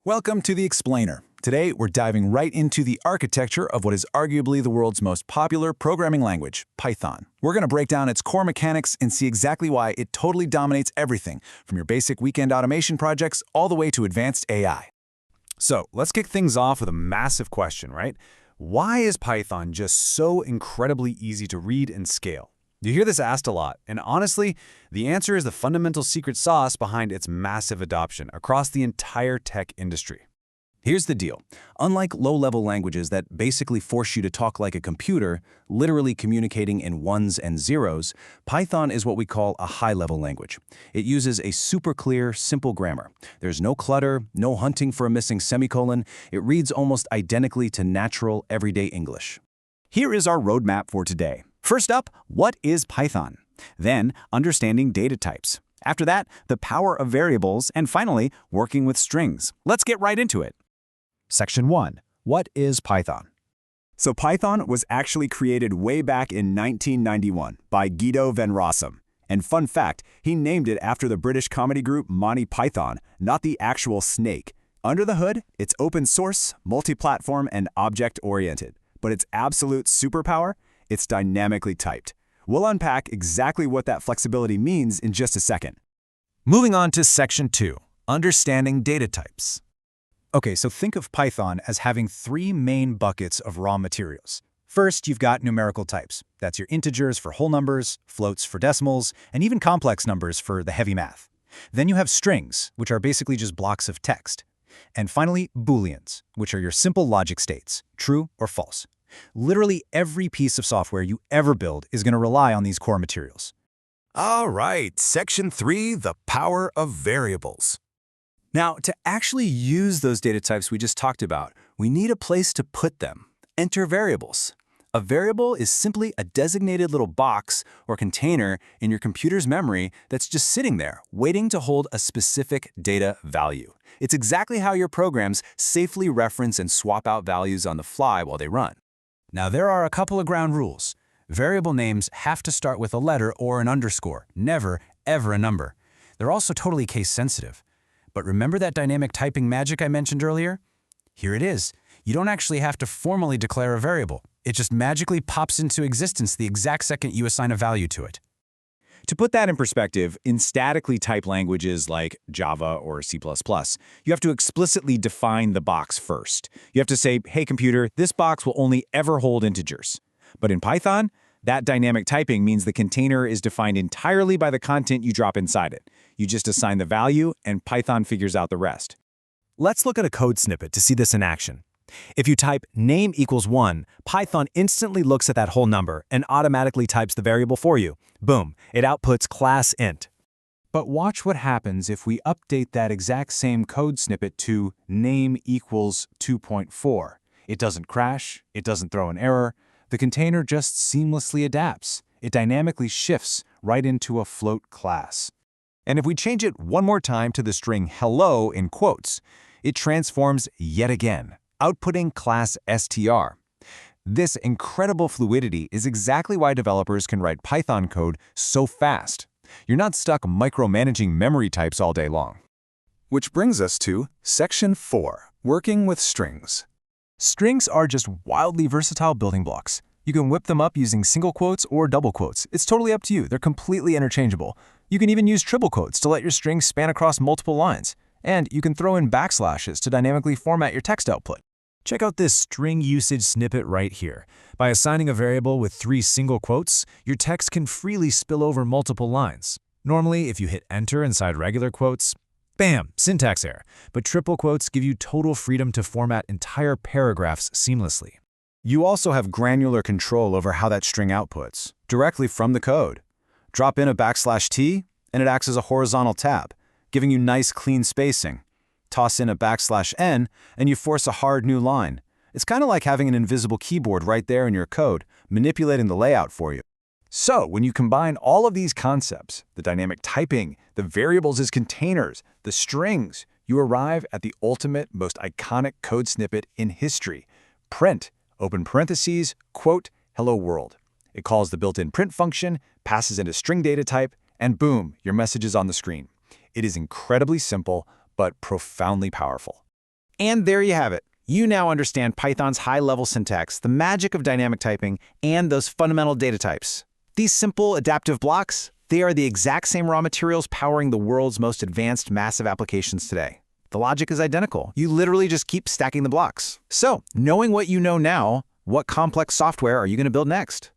Welcome to The Explainer. Today, we're diving right into the architecture of what is arguably the world's most popular programming language, Python. We're going to break down its core mechanics and see exactly why it totally dominates everything, from your basic weekend automation projects all the way to advanced AI. So let's kick things off with a massive question, right? Why is Python just so incredibly easy to read and scale? You hear this asked a lot, and honestly, the answer is the fundamental secret sauce behind its massive adoption across the entire tech industry. Here's the deal. Unlike low-level languages that basically force you to talk like a computer, literally communicating in ones and zeros, Python is what we call a high-level language. It uses a super clear, simple grammar. There's no clutter, no hunting for a missing semicolon. It reads almost identically to natural, everyday English. Here is our roadmap for today. First up, what is Python? Then, understanding data types. After that, the power of variables, and finally, working with strings. Let's get right into it. Section 1. What is Python? So Python was actually created way back in 1991 by Guido van Rossum. And fun fact, he named it after the British comedy group Monty Python, not the actual snake. Under the hood, it's open source, multi-platform, and object-oriented. But its absolute superpower? It's dynamically typed. We'll unpack exactly what that flexibility means in just a second. Moving on to Section 2. Understanding data types. Okay, so think of Python as having three main buckets of raw materials. First, you've got numerical types. That's your integers for whole numbers, floats for decimals, and even complex numbers for the heavy math. Then you have strings, which are basically just blocks of text. And finally, Booleans, which are your simple logic states, true or false. Literally every piece of software you ever build is going to rely on these core materials. All right, Section 3, the power of variables. Now, to actually use those data types we just talked about, we need a place to put them. Enter variables. A variable is simply a designated little box or container in your computer's memory that's just sitting there, waiting to hold a specific data value. It's exactly how your programs safely reference and swap out values on the fly while they run. Now, there are a couple of ground rules. Variable names have to start with a letter or an underscore, never, ever a number. They're also totally case-sensitive. But remember that dynamic typing magic I mentioned earlier? Here it is. You don't actually have to formally declare a variable. It just magically pops into existence the exact second you assign a value to it. To put that in perspective, in statically typed languages like Java or C++, you have to explicitly define the box first. You have to say, hey computer, this box will only ever hold integers. But in Python, that dynamic typing means the container is defined entirely by the content you drop inside it. You just assign the value, and Python figures out the rest. Let's look at a code snippet to see this in action. If you type name equals 1, Python instantly looks at that whole number and automatically types the variable for you. Boom, it outputs class int. But watch what happens if we update that exact same code snippet to name equals 2.4. It doesn't crash, it doesn't throw an error. The container just seamlessly adapts. It dynamically shifts right into a float class. And if we change it one more time to the string hello in quotes, it transforms yet again, outputting class str. This incredible fluidity is exactly why developers can write Python code so fast. You're not stuck micromanaging memory types all day long. Which brings us to Section 4, working with strings. Strings are just wildly versatile building blocks. You can whip them up using single quotes or double quotes. It's totally up to you. They're completely interchangeable. You can even use triple quotes to let your string span across multiple lines. And you can throw in backslashes to dynamically format your text output. Check out this string usage snippet right here. By assigning a variable with 3 single quotes, your text can freely spill over multiple lines. Normally, if you hit enter inside regular quotes, bam, syntax error. But triple quotes give you total freedom to format entire paragraphs seamlessly. You also have granular control over how that string outputs, directly from the code. Drop in a \t, and it acts as a horizontal tab, giving you nice clean spacing. Toss in a \n, and you force a hard new line. It's kind of like having an invisible keyboard right there in your code, manipulating the layout for you. So, when you combine all of these concepts, the dynamic typing, the variables as containers, the strings, you arrive at the ultimate, most iconic code snippet in history. Print, open parentheses, quote, hello world. It calls the built-in print function, passes in a string data type, and boom, your message is on the screen. It is incredibly simple, but profoundly powerful. And there you have it. You now understand Python's high-level syntax, the magic of dynamic typing, and those fundamental data types. These simple adaptive blocks, they are the exact same raw materials powering the world's most advanced massive applications today. The logic is identical. You literally just keep stacking the blocks. So, knowing what you know now, what complex software are you going to build next?